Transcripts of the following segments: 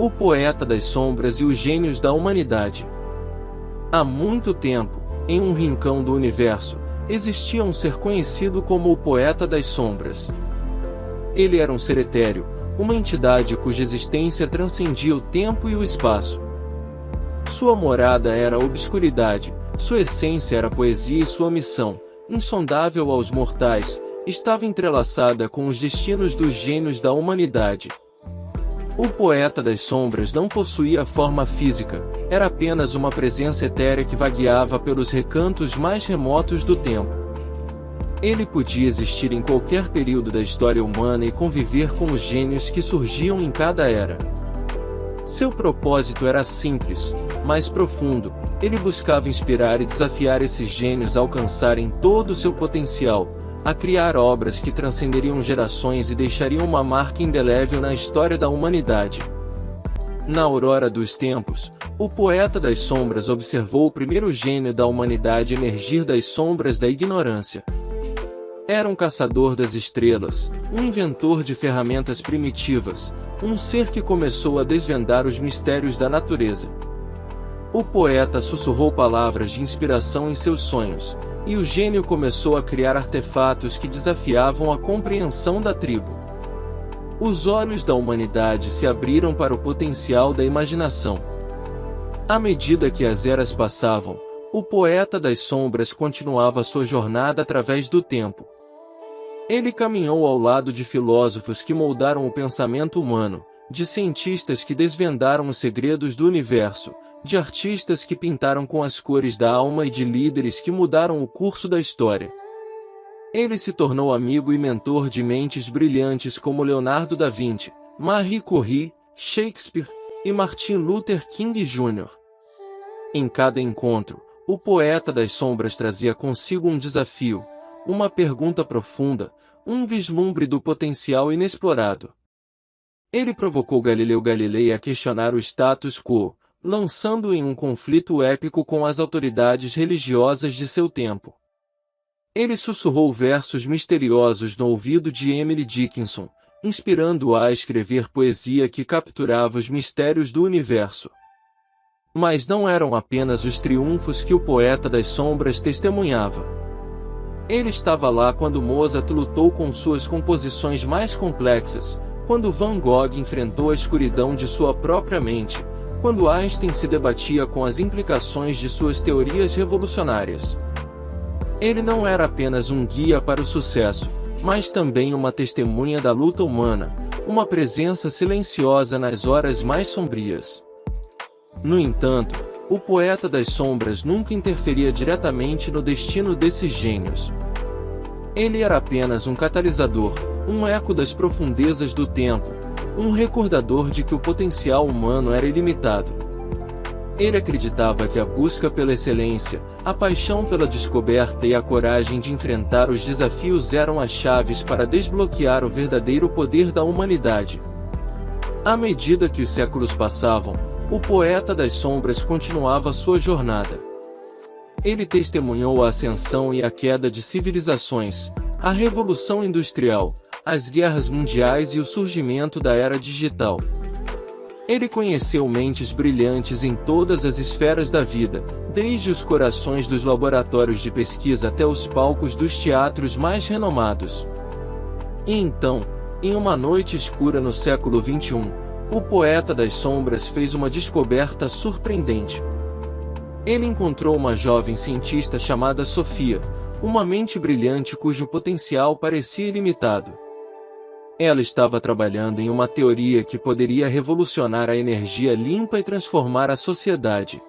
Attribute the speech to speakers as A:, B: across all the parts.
A: O poeta das sombras e os gênios da humanidade. Há muito tempo, em um rincão do universo, existia um ser conhecido como o poeta das sombras. Ele era um ser etéreo, uma entidade cuja existência transcendia o tempo e o espaço. Sua morada era a obscuridade, sua essência era a poesia e sua missão, insondável aos mortais, estava entrelaçada com os destinos dos gênios da humanidade. O poeta das sombras não possuía forma física, era apenas uma presença etérea que vagueava pelos recantos mais remotos do tempo. Ele podia existir em qualquer período da história humana e conviver com os gênios que surgiam em cada era. Seu propósito era simples, mas profundo. Ele buscava inspirar e desafiar esses gênios a alcançarem todo o seu potencial, a criar obras que transcenderiam gerações e deixariam uma marca indelével na história da humanidade. Na aurora dos tempos, o poeta das sombras observou o primeiro gênio da humanidade emergir das sombras da ignorância. Era um caçador das estrelas, um inventor de ferramentas primitivas, um ser que começou a desvendar os mistérios da natureza. O poeta sussurrou palavras de inspiração em seus sonhos, e o gênio começou a criar artefatos que desafiavam a compreensão da tribo. Os olhos da humanidade se abriram para o potencial da imaginação. À medida que as eras passavam, o poeta das sombras continuava sua jornada através do tempo. Ele caminhou ao lado de filósofos que moldaram o pensamento humano, de cientistas que desvendaram os segredos do universo, de artistas que pintaram com as cores da alma e de líderes que mudaram o curso da história. Ele se tornou amigo e mentor de mentes brilhantes como Leonardo da Vinci, Marie Curie, Shakespeare e Martin Luther King Jr. Em cada encontro, o poeta das sombras trazia consigo um desafio, uma pergunta profunda, um vislumbre do potencial inexplorado. Ele provocou Galileu Galilei a questionar o status quo, lançando-o em um conflito épico com as autoridades religiosas de seu tempo. Ele sussurrou versos misteriosos no ouvido de Emily Dickinson, inspirando-a a escrever poesia que capturava os mistérios do universo. Mas não eram apenas os triunfos que o poeta das sombras testemunhava. Ele estava lá quando Mozart lutou com suas composições mais complexas, quando Van Gogh enfrentou a escuridão de sua própria mente, quando Einstein se debatia com as implicações de suas teorias revolucionárias. Ele não era apenas um guia para o sucesso, mas também uma testemunha da luta humana, uma presença silenciosa nas horas mais sombrias. No entanto, o poeta das sombras nunca interferia diretamente no destino desses gênios. Ele era apenas um catalisador, um eco das profundezas do tempo, um recordador de que o potencial humano era ilimitado. Ele acreditava que a busca pela excelência, a paixão pela descoberta e a coragem de enfrentar os desafios eram as chaves para desbloquear o verdadeiro poder da humanidade. À medida que os séculos passavam, o poeta das sombras continuava sua jornada. Ele testemunhou a ascensão e a queda de civilizações, a revolução industrial, as guerras mundiais e o surgimento da era digital. Ele conheceu mentes brilhantes em todas as esferas da vida, desde os corações dos laboratórios de pesquisa até os palcos dos teatros mais renomados. E então, em uma noite escura no século XXI, o poeta das sombras fez uma descoberta surpreendente. Ele encontrou uma jovem cientista chamada Sofia, uma mente brilhante cujo potencial parecia ilimitado. Ela estava trabalhando em uma teoria que poderia revolucionar a energia limpa e transformar a sociedade.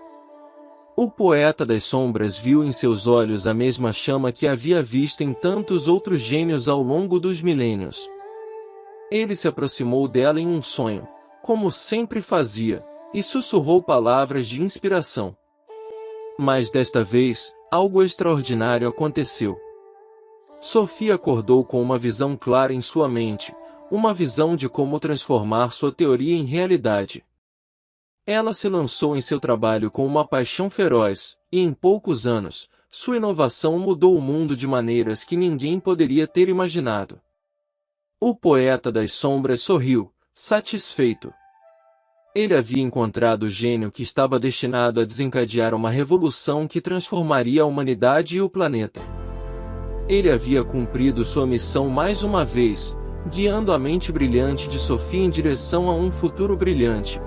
A: O poeta das sombras viu em seus olhos a mesma chama que havia visto em tantos outros gênios ao longo dos milênios. Ele se aproximou dela em um sonho, como sempre fazia, e sussurrou palavras de inspiração. Mas desta vez, algo extraordinário aconteceu. Sofia acordou com uma visão clara em sua mente, uma visão de como transformar sua teoria em realidade. Ela se lançou em seu trabalho com uma paixão feroz, e em poucos anos, sua inovação mudou o mundo de maneiras que ninguém poderia ter imaginado. O poeta das sombras sorriu, satisfeito. Ele havia encontrado o gênio que estava destinado a desencadear uma revolução que transformaria a humanidade e o planeta. Ele havia cumprido sua missão mais uma vez, guiando a mente brilhante de Sophie em direção a um futuro brilhante.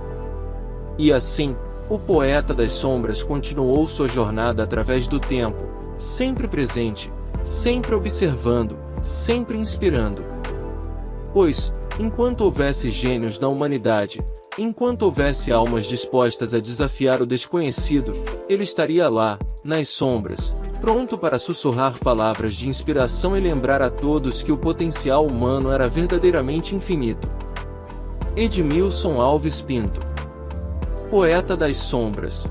A: E assim, o poeta das sombras continuou sua jornada através do tempo, sempre presente, sempre observando, sempre inspirando. Pois, enquanto houvesse gênios na humanidade, enquanto houvesse almas dispostas a desafiar o desconhecido, ele estaria lá, nas sombras, pronto para sussurrar palavras de inspiração e lembrar a todos que o potencial humano era verdadeiramente infinito. Edmilson Alves Pinto, Poeta das Sombras.